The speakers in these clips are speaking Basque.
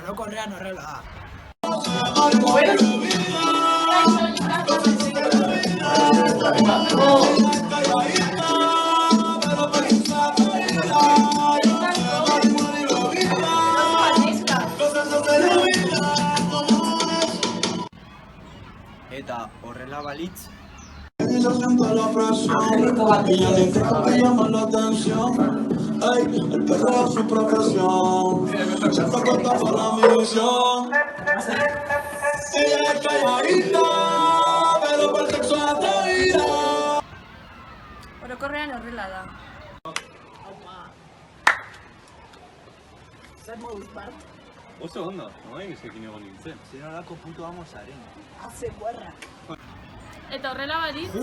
Orokorrean horrela da. Eta horrela balitz, Angelito bat ella dice que me llama la atención. Ey, el perro es su profesión. Siempre cuenta para la misión. Ella es calladita, pero por sexo atrevida. Orokorrean horrela da. zer moduz part? Oso ondo, noain esekin egon nintzen. Zer nolako puto amo zaren. Eta horrela balitz...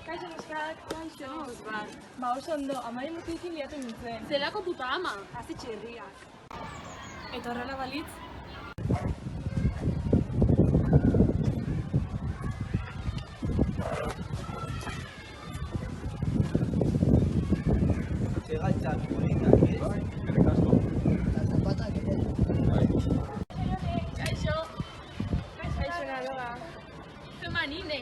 Kaixo neskak, kaixo. Ba oso ondo, amari mutikin liatu nintzen. Zelako puta ama? Hazi txerriak. Eta horrela balitz... Zegaitzak politak, ez? Eskerrik asko. Zapatak ere. Kaixo. Kaixo nagoa. Femanine.